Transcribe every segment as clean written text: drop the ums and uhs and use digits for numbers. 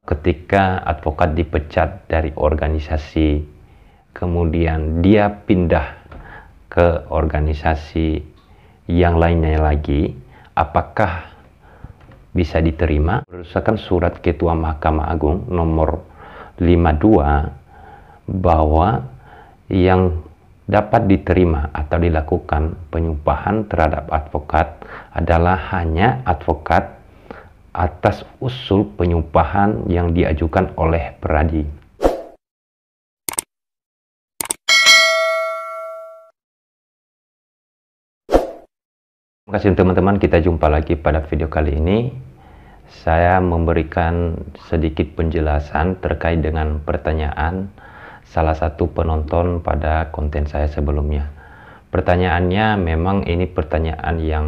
ketika advokat dipecat dari organisasi, kemudian dia pindah ke organisasi yang lainnya lagi, apakah bisa diterima? Berdasarkan surat Ketua Mahkamah Agung nomor 52 bahwa yang dapat diterima atau dilakukan penyumpahan terhadap advokat adalah hanya advokat atas usul penyumpahan yang diajukan oleh peradi. Terima kasih teman-teman, kita jumpa lagi pada video kali ini. Saya memberikan sedikit penjelasan terkait dengan pertanyaan salah satu penonton pada konten saya sebelumnya. Pertanyaannya memang ini pertanyaan yang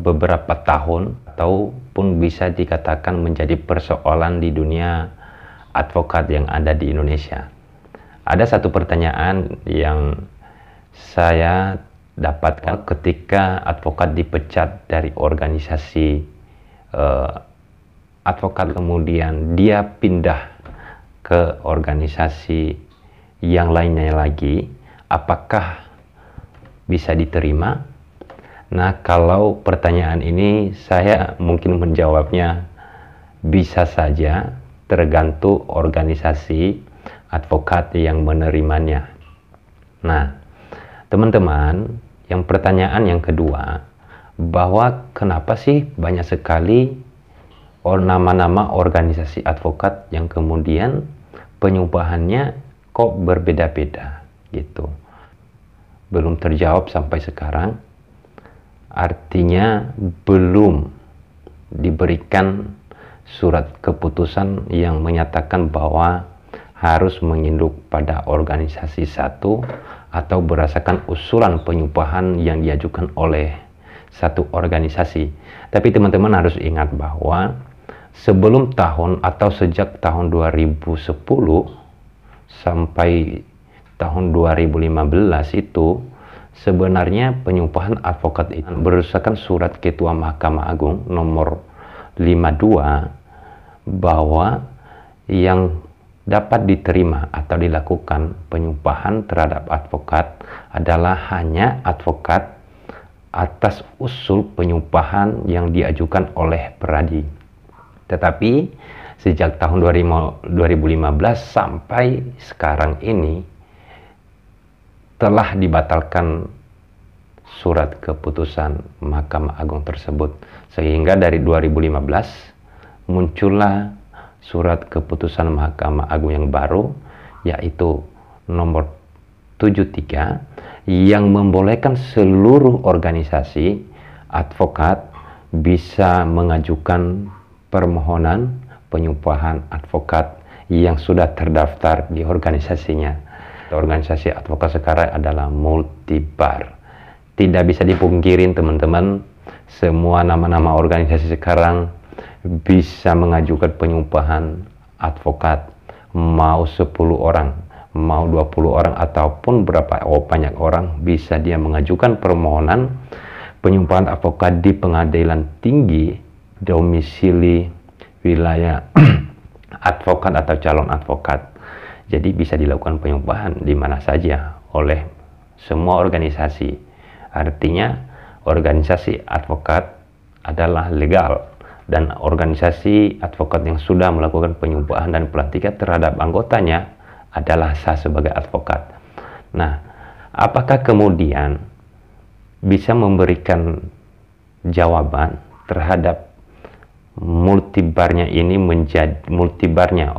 beberapa tahun ataupun bisa dikatakan menjadi persoalan di dunia advokat yang ada di Indonesia. Ada satu pertanyaan yang saya dapatkan ketika advokat dipecat dari organisasi advokat, kemudian dia pindah ke organisasi yang lainnya lagi, apakah bisa diterima? Nah, kalau pertanyaan ini saya mungkin menjawabnya bisa saja, tergantung organisasi advokat yang menerimanya. Nah, teman-teman, yang pertanyaan yang kedua, bahwa kenapa sih banyak sekali nama-nama organisasi advokat yang kemudian penyumpahannya kok berbeda-beda gitu. Belum terjawab sampai sekarang, artinya belum diberikan surat keputusan yang menyatakan bahwa harus menginduk pada organisasi satu atau berdasarkan usulan penyumpahan yang diajukan oleh satu organisasi. Tapi teman-teman harus ingat bahwa sebelum tahun atau sejak tahun 2010 sampai tahun 2015 itu sebenarnya penyumpahan advokat itu berdasarkan surat Ketua Mahkamah Agung nomor 52 bahwa yang dapat diterima atau dilakukan penyumpahan terhadap advokat adalah hanya advokat atas usul penyumpahan yang diajukan oleh peradi. Tetapi sejak tahun 2015 sampai sekarang ini telah dibatalkan surat keputusan Mahkamah Agung tersebut, sehingga dari 2015 muncullah surat keputusan Mahkamah Agung yang baru, yaitu nomor 73, yang membolehkan seluruh organisasi advokat bisa mengajukan permohonan penyumpahan advokat yang sudah terdaftar di organisasinya. Organisasi advokat sekarang adalah multibar. Tidak bisa dipungkirin teman-teman, semua nama-nama organisasi sekarang bisa mengajukan penyumpahan advokat, mau 10 orang, mau 20 orang, ataupun banyak orang bisa dia mengajukan permohonan penyumpahan advokat di pengadilan tinggi domisili wilayah advokat atau calon advokat. Jadi bisa dilakukan penyumpahan di mana saja oleh semua organisasi. Artinya organisasi advokat adalah legal, dan organisasi advokat yang sudah melakukan penyumpahan dan pelantikan terhadap anggotanya adalah sah sebagai advokat. Nah, apakah kemudian bisa memberikan jawaban terhadap multibarnya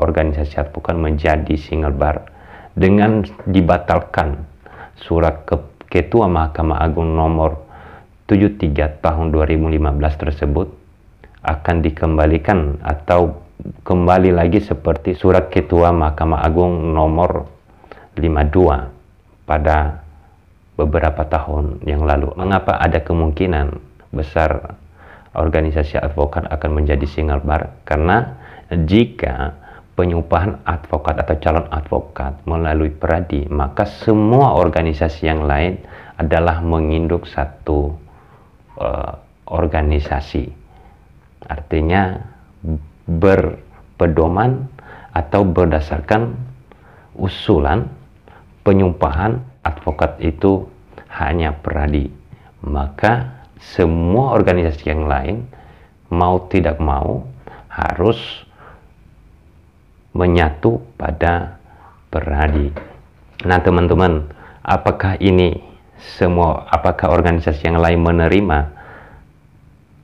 organisasi advokat menjadi single bar dengan dibatalkan surat Ketua Mahkamah Agung nomor 73 tahun 2015 tersebut, akan dikembalikan atau kembali lagi seperti surat Ketua Mahkamah Agung nomor 52 pada beberapa tahun yang lalu. Mengapa ada kemungkinan besar organisasi advokat akan menjadi single bar? Karena jika penyumpahan advokat atau calon advokat melalui peradi, maka semua organisasi yang lain adalah menginduk satu organisasi. Artinya berpedoman atau berdasarkan usulan penyumpahan advokat itu hanya peradi, maka semua organisasi yang lain mau tidak mau harus menyatu pada peradi. Nah teman-teman, apakah organisasi yang lain menerima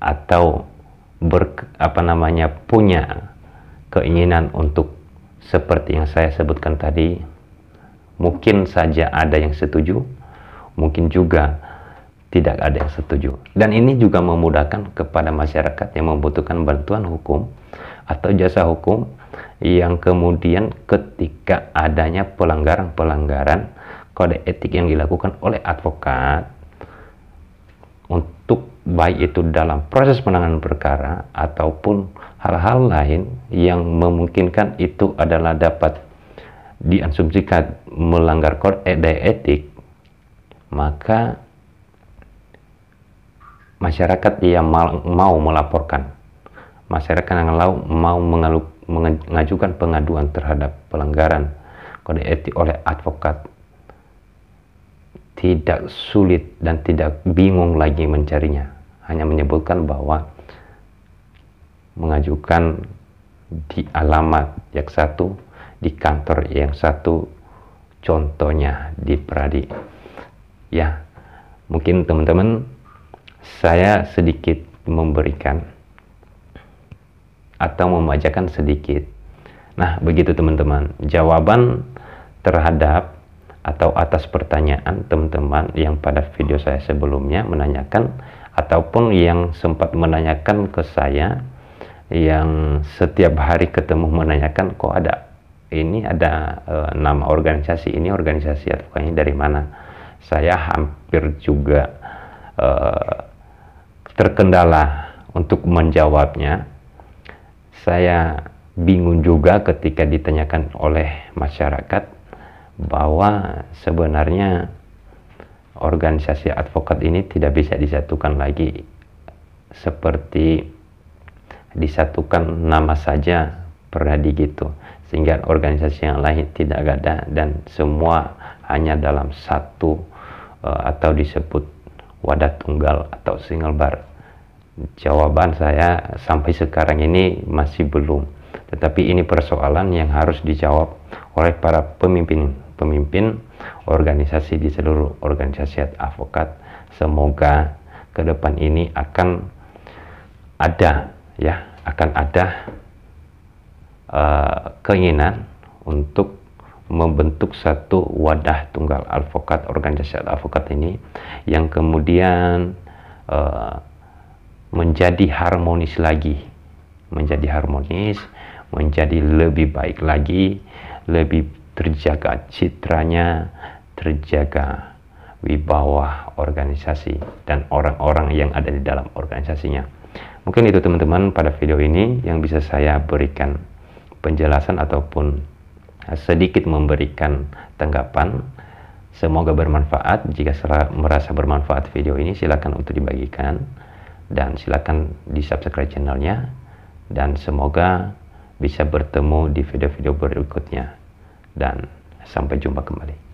atau punya keinginan untuk seperti yang saya sebutkan tadi? Mungkin saja ada yang setuju, mungkin juga tidak ada yang setuju. Dan ini juga memudahkan kepada masyarakat yang membutuhkan bantuan hukum atau jasa hukum, yang kemudian ketika adanya pelanggaran kode etik yang dilakukan oleh advokat, untuk baik itu dalam proses penanganan perkara ataupun hal-hal lain yang memungkinkan itu adalah dapat diasumsikan melanggar kode etik, maka masyarakat yang mau melaporkan, masyarakat yang mau mengajukan pengaduan terhadap pelanggaran kode etik oleh advokat, tidak sulit dan tidak bingung lagi mencarinya, hanya menyebutkan bahwa mengajukan di alamat yang satu, di kantor yang satu, contohnya di Peradi. Ya, mungkin teman-teman, saya sedikit memberikan atau memajakan sedikit. Nah, begitu teman-teman, jawaban terhadap atau atas pertanyaan teman-teman yang pada video saya sebelumnya menanyakan, ataupun yang sempat menanyakan ke saya, yang setiap hari ketemu menanyakan, kok ada nama organisasi ini, organisasi advokatnya dari mana? Saya hampir juga terkendala untuk menjawabnya. Saya bingung juga ketika ditanyakan oleh masyarakat bahwa sebenarnya organisasi advokat ini tidak bisa disatukan lagi seperti disatukan nama saja Peradi gitu, sehingga organisasi yang lain tidak ada dan semua hanya dalam satu atau disebut wadah tunggal atau single bar. Jawaban saya sampai sekarang ini masih belum, tetapi ini persoalan yang harus dijawab oleh para pemimpin organisasi di seluruh organisasi advokat. Semoga ke depan ini akan ada keinginan untuk membentuk satu wadah tunggal advokat, organisasi advokat ini, yang kemudian menjadi harmonis lagi, menjadi lebih baik lagi, lebih terjaga citranya, terjaga wibawa organisasi dan orang-orang yang ada di dalam organisasinya. Mungkin itu teman-teman pada video ini yang bisa saya berikan penjelasan ataupun sedikit memberikan tanggapan. Semoga bermanfaat. Jika merasa bermanfaat video ini, silakan untuk dibagikan dan silakan di subscribe channelnya, dan semoga bisa bertemu di video-video berikutnya, dan sampai jumpa kembali.